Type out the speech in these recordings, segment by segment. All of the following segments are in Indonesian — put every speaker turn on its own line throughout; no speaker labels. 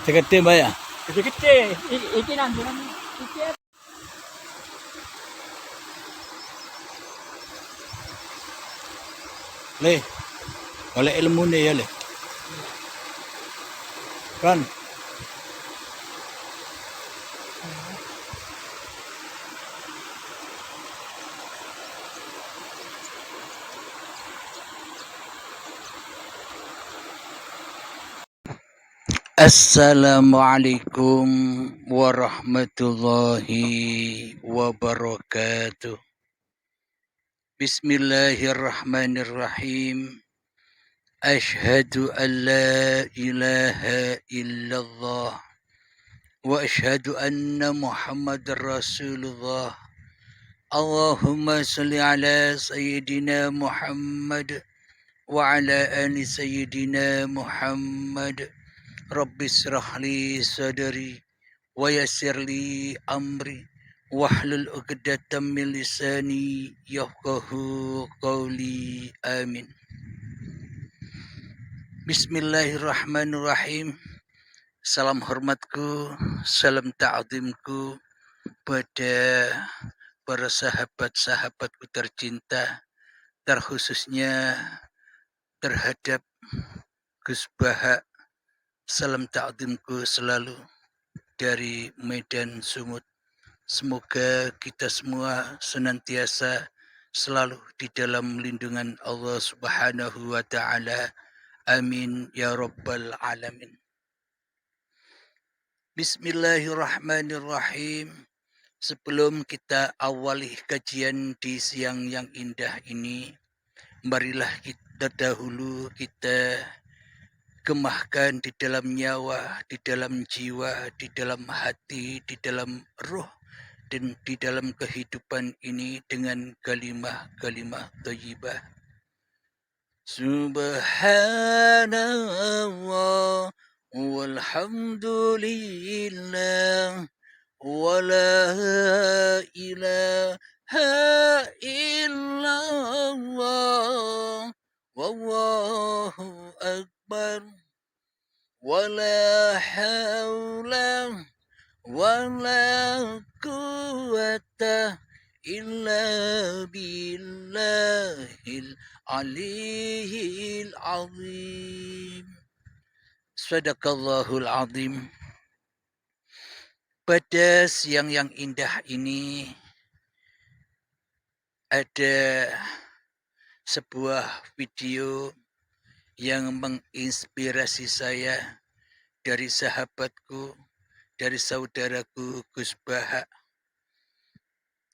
Gede Mbak ya?
Gede-gede. Iki nanduran iki.
Le. Oleh ilmu nih ya le. Kan. Assalamualaikum warahmatullahi wabarakatuh. Bismillahirrahmanirrahim. Ashhadu an la ilaha illallah wa ashhadu anna Muhammadar Rasulullah. Allahumma salli ala sayyidina Muhammad wa ala ali sayyidina Muhammad. Rabbi syrah li sadri wa yassir li amri wahlul 'uqdatam min lisani yafqahu qawli. Amin. Bismillahirrahmanirrahim. Salam hormatku, salam ta'zimku pada para sahabat-sahabatku tercinta, terkhususnya terhadap Gus Baha. Salam ta'zimku selalu dari Medan Sumut. Semoga kita semua senantiasa selalu di dalam lindungan Allah Subhanahu wa ta'ala. Amin ya rabbal alamin. Bismillahirrahmanirrahim. Sebelum kita awali kajian di siang yang indah ini, marilah kita dahulu kita gemahkan di dalam nyawa, di dalam jiwa, di dalam hati, di dalam ruh, dan di dalam kehidupan ini dengan kalimah-kalimah thayyibah. Subhanallah walhamdulillah wa la ilaha illallah wallahu akbar. Wala haula wala quwata illa billahil aliyil azim. Sadaqallahul azim. Pada siang yang indah ini ada sebuah video yang menginspirasi saya dari sahabatku, dari saudaraku Gus Baha.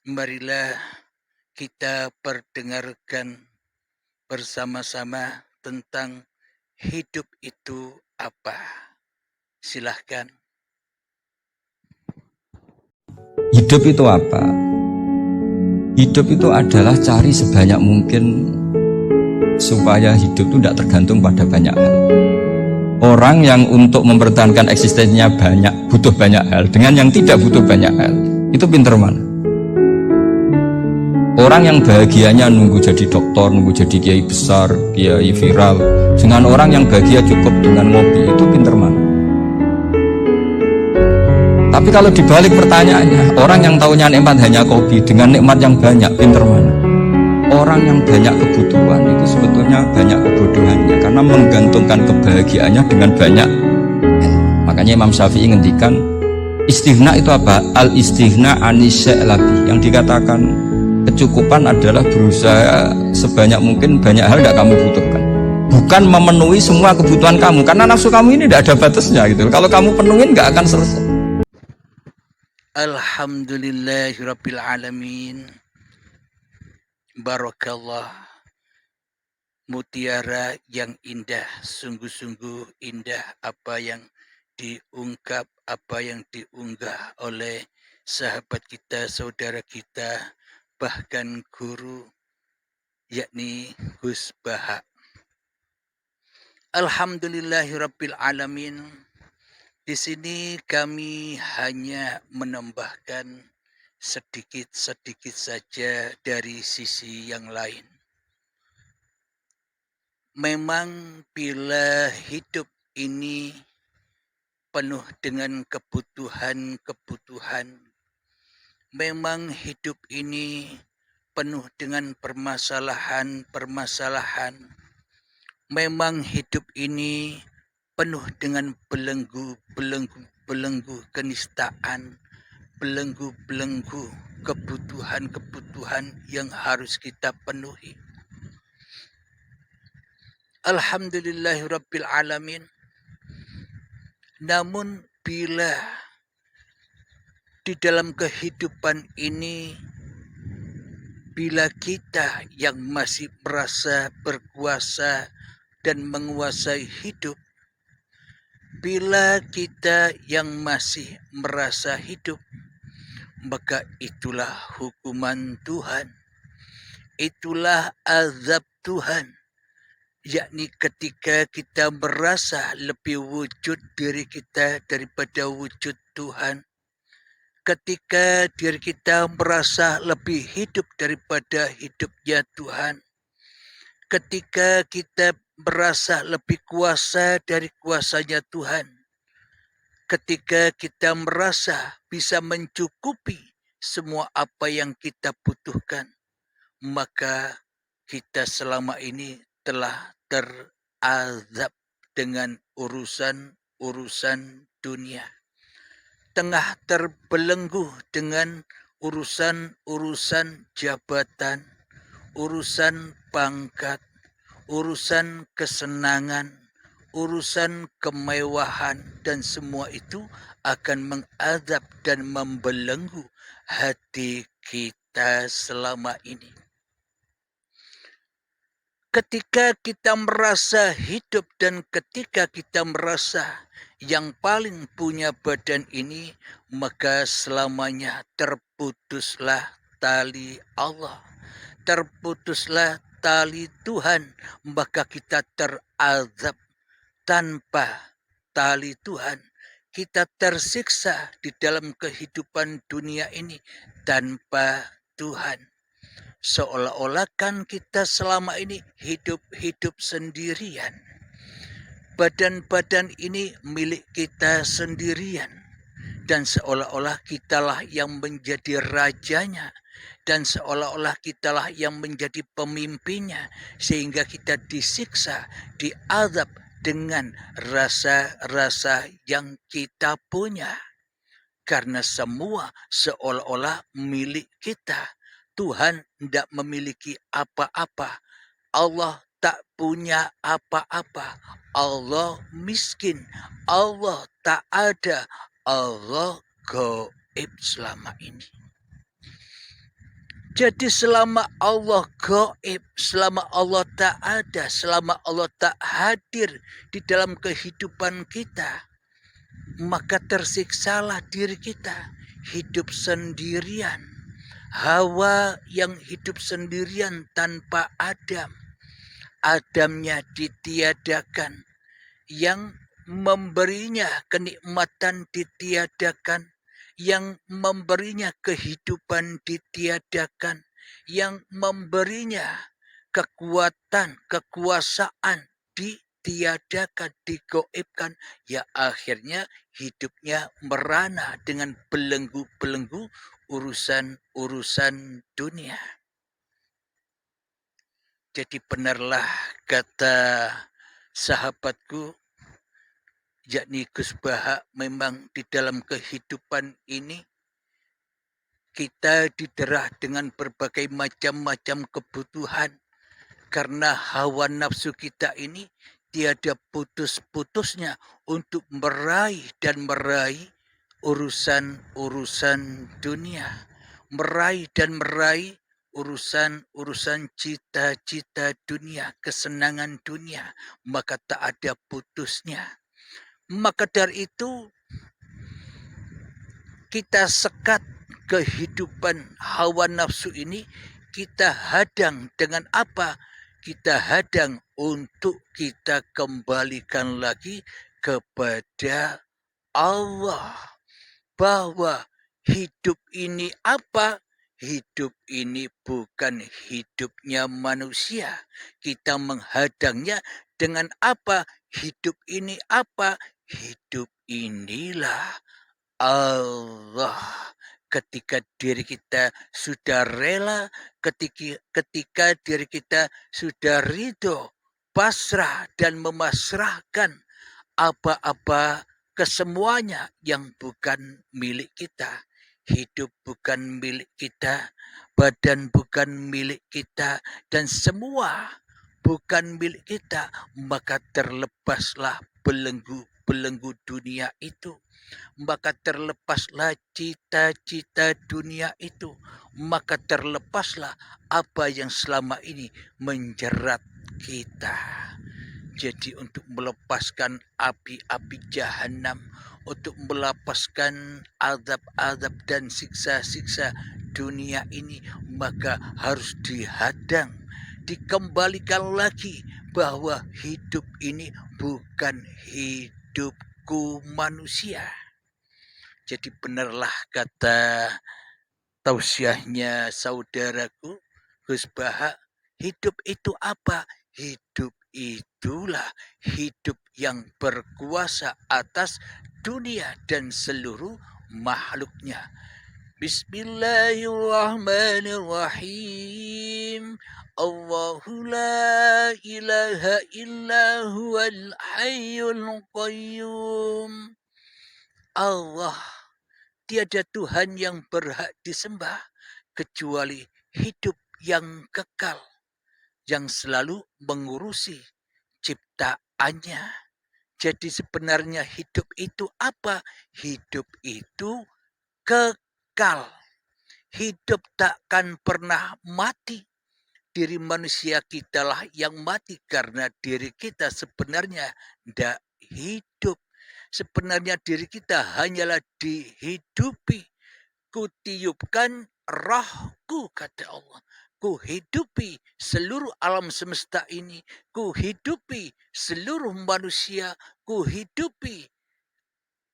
Marilah kita perdengarkan bersama-sama tentang hidup itu apa. Silahkan.
Hidup itu apa? Hidup itu adalah cari sebanyak mungkin supaya hidup itu tidak tergantung pada banyak hal. Orang yang untuk mempertahankan eksistensinya butuh banyak hal, dengan yang tidak butuh banyak hal, itu pinter mana? Orang yang bahagianya nunggu jadi dokter, nunggu jadi kiai besar, kiai viral, dengan orang yang bahagia cukup dengan ngopi, itu pinter mana? Tapi kalau dibalik pertanyaannya, orang yang tahunya nikmat hanya kopi dengan nikmat yang banyak, pinter mana? Orang yang banyak kebutuhan itu sebetulnya banyak kebodohannya, karena menggantungkan kebahagiaannya dengan banyak. Makanya Imam Syafi'i ngendikan, istighna itu apa? Al istighna anisya'labi. Yang dikatakan kecukupan adalah berusaha sebanyak mungkin banyak hal tidak kamu butuhkan, bukan memenuhi semua kebutuhan kamu, karena nafsu kamu ini tidak ada batasnya gitu. Kalau kamu penuhin nggak akan selesai.
Alhamdulillahirabbil alamin. Barakallah. Mutiara yang indah, sungguh-sungguh indah apa yang diungkap, apa yang diunggah oleh sahabat kita, saudara kita, bahkan guru, yakni Gus Baha. Alhamdulillahirabbil alamin. Di sini kami hanya menambahkan sedikit-sedikit saja dari sisi yang lain. Memang bila hidup ini penuh dengan kebutuhan-kebutuhan. Memang hidup ini penuh dengan permasalahan-permasalahan. Memang hidup ini penuh dengan belenggu kenistaan, belenggu kebutuhan-kebutuhan yang harus kita penuhi. Alhamdulillahirabbil alamin. Namun bila di dalam kehidupan ini, bila kita yang masih merasa berkuasa dan menguasai hidup, bila kita yang masih merasa hidup, maka itulah hukuman Tuhan, itulah azab Tuhan, yakni ketika kita merasa lebih wujud diri kita daripada wujud Tuhan, ketika diri kita merasa lebih hidup daripada hidupnya Tuhan, ketika kita merasa lebih kuasa dari kuasanya Tuhan, ketika kita merasa bisa mencukupi semua apa yang kita butuhkan, maka kita selama ini telah terazab dengan urusan-urusan dunia, tengah terbelenggu dengan urusan-urusan jabatan, urusan pangkat, urusan kesenangan, urusan kemewahan, dan semua itu akan mengazab dan membelenggu hati kita selama ini. Ketika kita merasa hidup dan ketika kita merasa yang paling punya badan ini, maka selamanya terputuslah tali Allah, terputuslah tali Tuhan, maka kita terazab tanpa tali Tuhan. Kita tersiksa di dalam kehidupan dunia ini tanpa Tuhan. Seolah-olah kan kita selama ini hidup sendirian. Badan-badan ini milik kita sendirian. Dan seolah-olah kitalah yang menjadi rajanya. Dan seolah-olah kitalah yang menjadi pemimpinnya. Sehingga kita disiksa, diazab dengan rasa-rasa yang kita punya. Karena semua seolah-olah milik kita. Tuhan tidak memiliki apa-apa. Allah tak punya apa-apa. Allah miskin. Allah tak ada. Allah gaib selama ini. Jadi selama Allah gaib, selama Allah tak ada, selama Allah tak hadir di dalam kehidupan kita, maka tersiksalah diri kita hidup sendirian. Hawa yang hidup sendirian tanpa Adam. Adamnya ditiadakan. Yang memberinya kenikmatan ditiadakan. Yang memberinya kehidupan ditiadakan. Yang memberinya kekuatan, kekuasaan ditiadakan, digoibkan. Ya akhirnya hidupnya merana dengan belenggu-belenggu urusan-urusan dunia. Jadi benarlah kata sahabatku, yakni Gus Baha, memang di dalam kehidupan ini kita diderah dengan berbagai macam-macam kebutuhan. Karena hawa nafsu kita ini tiada putus-putusnya untuk meraih urusan-urusan dunia, meraih urusan-urusan cita-cita dunia, kesenangan dunia, maka tak ada putusnya. Maka dari itu kita sekat kehidupan hawa nafsu ini, kita hadang dengan apa? Kita hadang untuk kita kembalikan lagi kepada Allah. Bahwa hidup ini apa? Hidup ini bukan hidupnya manusia. Kita menghadangnya dengan apa? Hidup ini apa? hidup inilah Allah. Ketika diri kita sudah rela, ketika diri kita sudah ridho, pasrah dan memasrahkan apa-apa kesemuanya yang bukan milik kita. Hidup bukan milik kita, badan bukan milik kita, dan semua bukan milik kita, maka terlepaslah belenggu-belenggu dunia itu, maka terlepaslah cita-cita dunia itu, maka terlepaslah apa yang selama ini menjerat kita. Jadi untuk melepaskan api-api jahanam, untuk melepaskan azab-azab dan siksa-siksa dunia ini, maka harus dihadang, dikembalikan lagi bahwa hidup ini bukan hidupku manusia. Jadi benarlah kata tausiahnya saudaraku Gus Baha, hidup itu apa? Hidup itulah hidup yang berkuasa atas dunia dan seluruh makhluknya. Bismillahirrahmanirrahim. Allahu la ilaha illa huwal hayyul qayyum. Allah, tiada Tuhan yang berhak disembah kecuali hidup yang kekal, yang selalu mengurusi ciptaannya. Jadi sebenarnya hidup itu apa? Hidup itu kekal. Hidup takkan pernah mati. Diri manusia kitalah yang mati karena diri kita sebenarnya tidak hidup. Sebenarnya diri kita hanyalah dihidupi. Kutiupkan rohku, kata Allah. Ku hidupi seluruh alam semesta ini. Ku hidupi seluruh manusia. Ku hidupi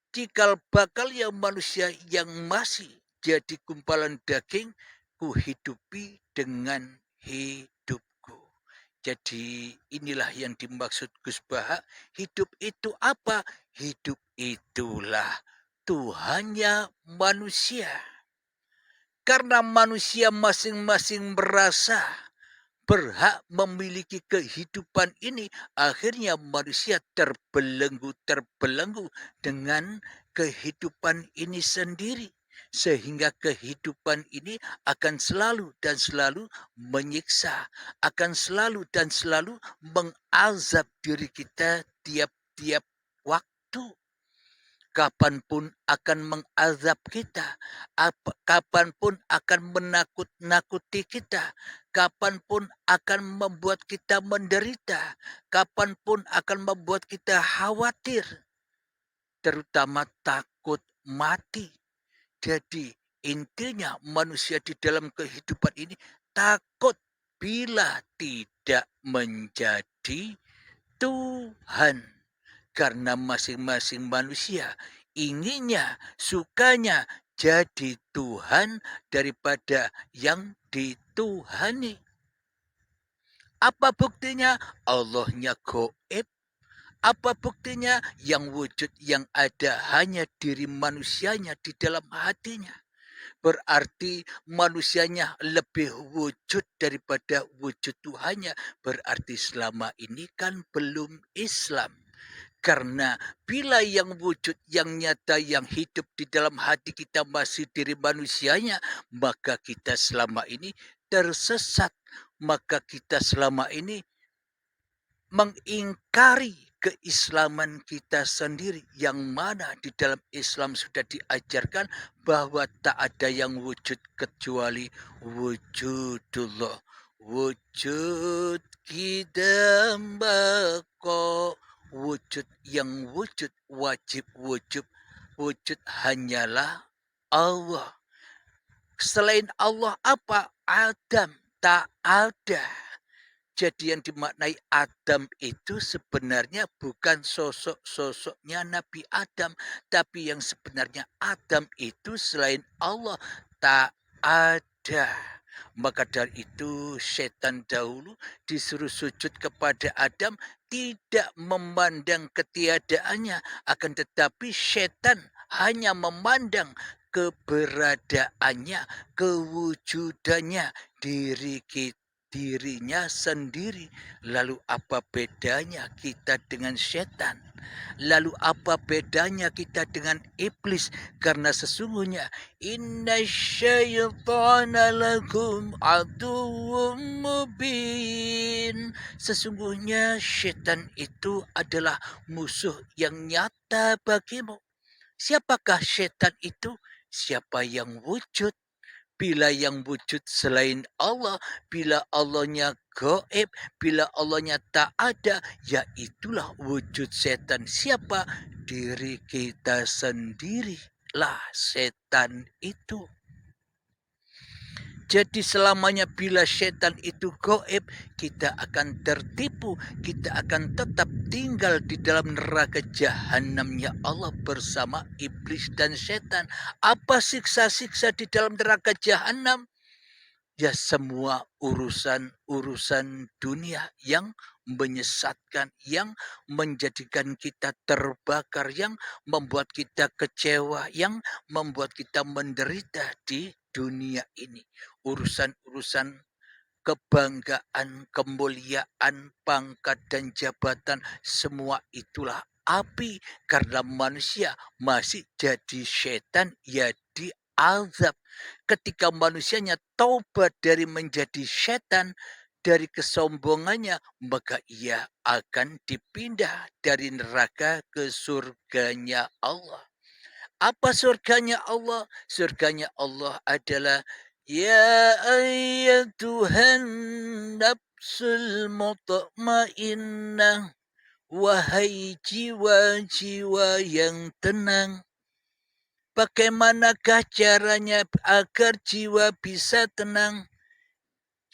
cikal bakal yang manusia yang masih jadi gumpalan daging. Ku hidupi dengan hidupku. Jadi inilah yang dimaksud Gus Baha. Hidup itu apa? Hidup itulah Tuhannya manusia. Karena manusia masing-masing merasa berhak memiliki kehidupan ini, akhirnya manusia terbelenggu dengan kehidupan ini sendiri. Sehingga kehidupan ini akan selalu dan selalu menyiksa, akan selalu dan selalu mengazab diri kita tiap-tiap waktu. Kapanpun akan mengazab kita, kapanpun akan menakut-nakuti kita, kapanpun akan membuat kita menderita, kapanpun akan membuat kita khawatir, terutama takut mati. Jadi intinya manusia di dalam kehidupan ini takut bila tidak menjadi Tuhan. Karena masing-masing manusia inginnya, sukanya jadi Tuhan daripada yang dituhani. Apa buktinya? Allahnya gaib. Apa buktinya? Yang wujud yang ada hanya diri manusianya di dalam hatinya. Berarti manusianya lebih wujud daripada wujud Tuhannya. Berarti selama ini kan belum Islam. Karena bila yang wujud, yang nyata, yang hidup di dalam hati kita masih diri manusianya, maka kita selama ini tersesat. Maka kita selama ini mengingkari keislaman kita sendiri, yang mana di dalam Islam sudah diajarkan bahwa tak ada yang wujud kecuali wujudullah. Wujud kidam bako, wujud yang wujud, wajib wujud hanyalah Allah. Selain Allah apa? Adam, tak ada. Jadi yang dimaknai Adam itu sebenarnya bukan sosoknya Nabi Adam, tapi yang sebenarnya Adam itu selain Allah tak ada. Maka dari itu setan dahulu disuruh sujud kepada Adam tidak memandang ketiadaannya, akan tetapi setan hanya memandang keberadaannya, kewujudannya, dirinya sendiri. Lalu apa bedanya kita dengan setan? Lalu apa bedanya kita dengan iblis? Karena sesungguhnya inna syaitana lakum aduwwum mubin. Sesungguhnya setan itu adalah musuh yang nyata bagimu. Siapakah setan itu? Siapa yang wujud? Bila yang wujud selain Allah, bila Allahnya gaib, bila Allahnya tak ada, ya itulah wujud setan. Siapa? Diri kita sendirilah setan itu. Jadi selamanya bila setan itu gaib, kita akan tertipu, kita akan tetap tinggal di dalam neraka jahanamnya Allah bersama iblis dan setan. Apa siksa-siksa di dalam neraka jahanam? Ya semua urusan dunia yang menyesatkan, yang menjadikan kita terbakar, yang membuat kita kecewa, yang membuat kita menderita di dunia ini. Urusan-urusan kebanggaan, kemuliaan, pangkat dan jabatan, semua itulah api. Karena manusia masih jadi setan, ya diazab. Ketika manusianya taubat dari menjadi setan, dari kesombongannya, maka ia akan dipindah dari neraka ke surganya Allah. Apa surganya Allah? Surganya Allah adalah ya ayyatuhan nafsul mutmainnah, wahai jiwa-jiwa yang tenang. Bagaimanakah caranya agar jiwa bisa tenang?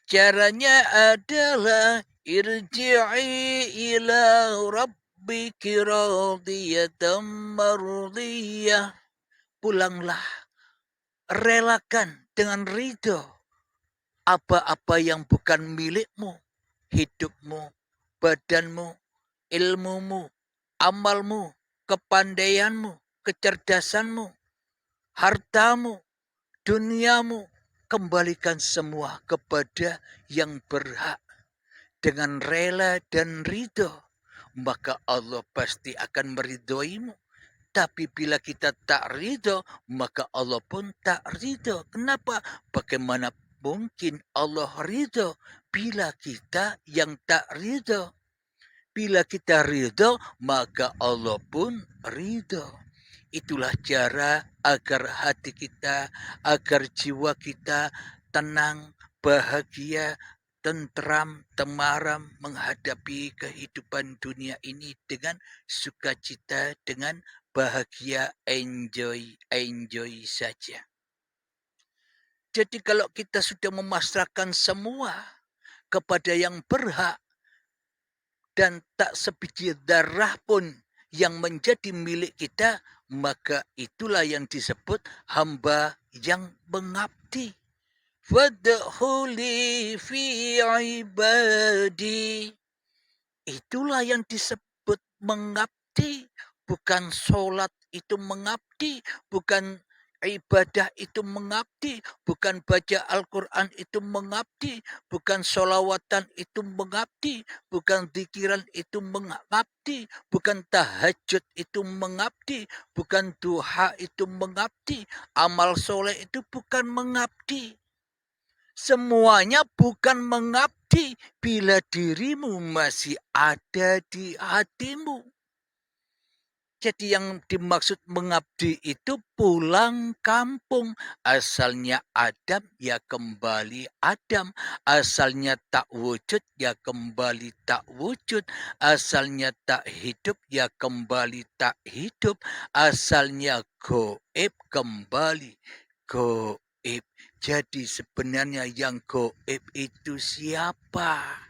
Caranya adalah irji'i ila rabbiki radiyatan mardiyah. Pulanglah, relakan dengan ridho apa-apa yang bukan milikmu, hidupmu, badanmu, ilmumu, amalmu, kepandaianmu, kecerdasanmu, hartamu, duniamu. Kembalikan semua kepada yang berhak dengan rela dan ridho, maka Allah pasti akan meridhoimu. Tapi bila kita tak ridho, maka Allah pun tak ridho. Kenapa? Bagaimana mungkin Allah ridho bila kita yang tak ridho? Bila kita ridho, maka Allah pun ridho. Itulah cara agar hati kita, agar jiwa kita tenang, bahagia, tentram, temaram menghadapi kehidupan dunia ini dengan sukacita, dengan bahagia, enjoy saja. Jadi kalau kita sudah memasrahkan semua kepada yang berhak dan tak sebiji darah pun yang menjadi milik kita, maka itulah yang disebut hamba yang mengabdi. Fadkhuli fi ibadi. Itulah yang disebut mengabdi. Bukan sholat itu mengabdi, bukan ibadah itu mengabdi, bukan baca Al-Quran itu mengabdi, bukan sholawatan itu mengabdi, bukan zikiran itu mengabdi, bukan tahajud itu mengabdi, bukan duha itu mengabdi, amal soleh itu bukan mengabdi. Semuanya bukan mengabdi bila dirimu masih ada di hatimu. Jadi yang dimaksud mengabdi itu pulang kampung. Asalnya Adam, ya kembali Adam. Asalnya tak wujud, ya kembali tak wujud. Asalnya tak hidup, ya kembali tak hidup. Asalnya gaib, kembali gaib. Jadi sebenarnya yang gaib itu siapa?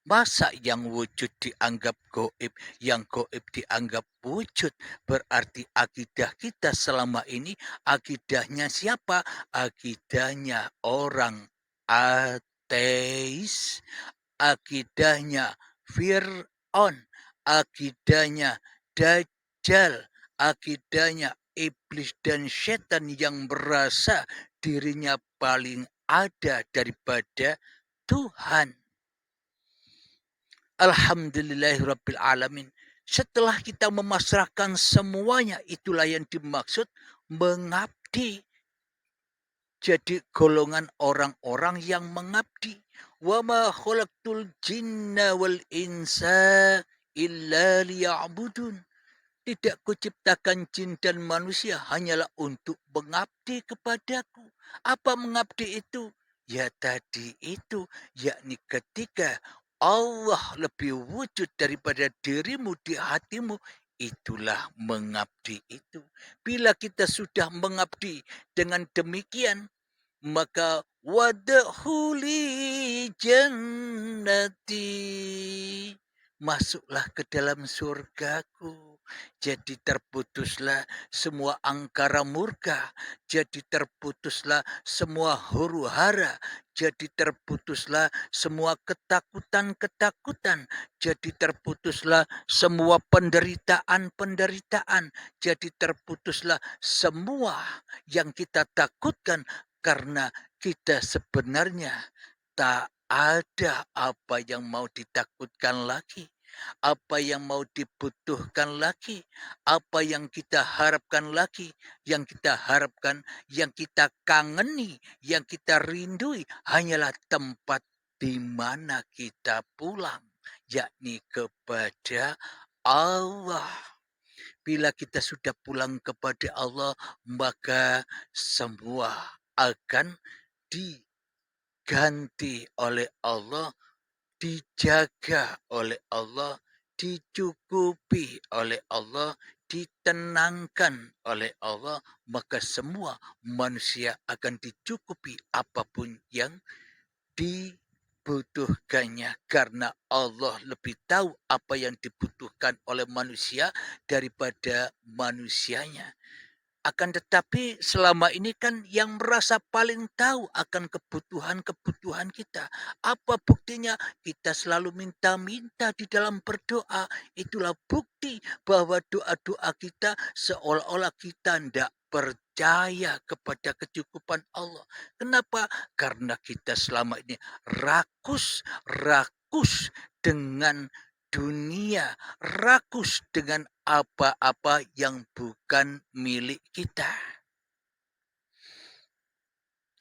Masa yang wujud dianggap gaib, yang gaib dianggap wujud? Berarti akidah kita selama ini, akidahnya siapa? Akidahnya orang ateis, akidahnya Fir'aun, akidahnya Dajjal, akidahnya iblis dan setan yang merasa dirinya paling ada daripada Tuhan. Alhamdulillahirabbil alamin. Setelah kita memasrahkan semuanya, itulah yang dimaksud mengabdi. Jadi golongan orang-orang yang mengabdi. Wa ma khalaqtul jinna wal insa illa liya'budun. Tidak kuciptakan jin dan manusia hanyalah untuk mengabdi kepadaku. Apa mengabdi itu? Ya tadi itu, yakni ketika Allah lebih wujud daripada dirimu di hatimu, itulah mengabdi itu. Bila kita sudah mengabdi dengan demikian, maka wadkhuli jannati, masuklah ke dalam surgaku. Jadi terputuslah semua angkara murka, jadi terputuslah semua huru hara, jadi terputuslah semua ketakutan-ketakutan, jadi terputuslah semua penderitaan-penderitaan, jadi terputuslah semua yang kita takutkan, karena kita sebenarnya tak ada apa yang mau ditakutkan lagi, apa yang mau dibutuhkan lagi, apa yang kita harapkan lagi. Yang kita harapkan, yang kita kangeni, yang kita rindui hanyalah tempat di mana kita pulang, yakni kepada Allah. Bila kita sudah pulang kepada Allah, maka semua akan diganti oleh Allah, dijaga oleh Allah, dicukupi oleh Allah, ditenangkan oleh Allah, maka semua manusia akan dicukupi apapun yang dibutuhkannya, karena Allah lebih tahu apa yang dibutuhkan oleh manusia daripada manusianya. Akan tetapi selama ini kan yang merasa paling tahu akan kebutuhan-kebutuhan kita. Apa buktinya? Kita selalu minta-minta di dalam berdoa. Itulah bukti bahwa doa-doa kita seolah-olah kita tidak percaya kepada kecukupan Allah. Kenapa? Karena kita selama ini rakus dengan dunia, rakus dengan apa-apa yang bukan milik kita.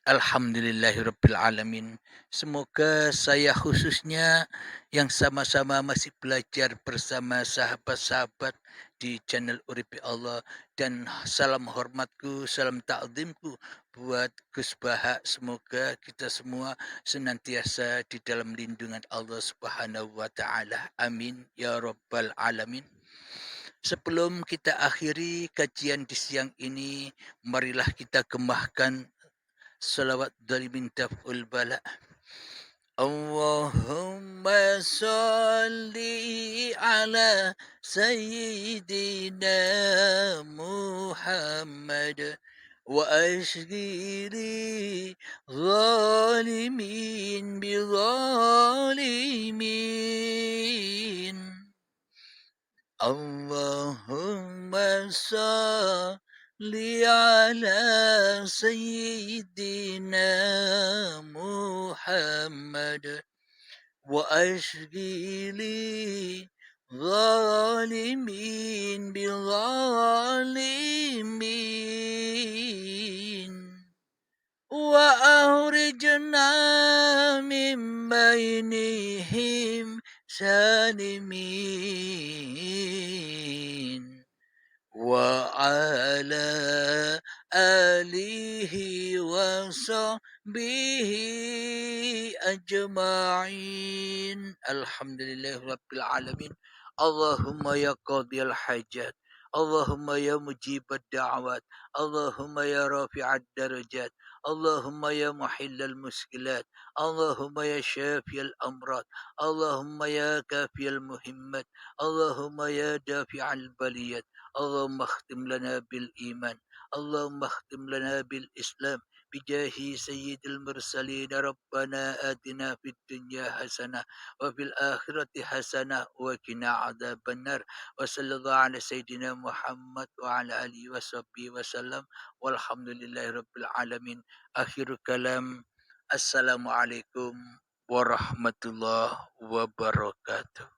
Alhamdulillahirabbil alamin. Semoga saya khususnya yang sama-sama masih belajar bersama sahabat-sahabat di channel Uripi Allah, dan salam hormatku, salam ta'zimku buat Gus Baha. Semoga kita semua senantiasa di dalam lindungan Allah Subhanahu wa taala. Amin ya rabbal alamin. Sebelum kita akhiri kajian di siang ini, marilah kita gemahkan salawat dari mintaf'ul bala. Allahumma salli ala Sayyidina Muhammad wa ashghili zalimin bi zalimin. Allahumma salli ala Sayyidina Muhammad wa ashghili zalimin bi zalimin wa ahrijna min bainihim salimin wa ala alihi wa sahbihi ajma'in. Alhamdulillahi rabbil alamin. Allahumma ya qadiyal hajat, Allahumma ya mujibad da'wat, Allahumma ya rafi'ad darajat, Allahumma ya muhillal muskilat, Allahumma ya syafiyal amrat, Allahumma ya kafiyal muhimmat, Allahumma ya dafi'al baliyat. اللهم اختم لنا بالإيمان، اللهم اختم لنا بالإسلام بجاه سيد المرسلين ربنا آتنا في الدنيا حسنة وفي الآخرة حسنة وقنا عذاب النار وصلى الله على سيدنا محمد وعلى آله وصحبه وسلم والحمد لله رب العالمين. Akhir kalam, Assalamualaikum warahmatullahi wabarakatuh.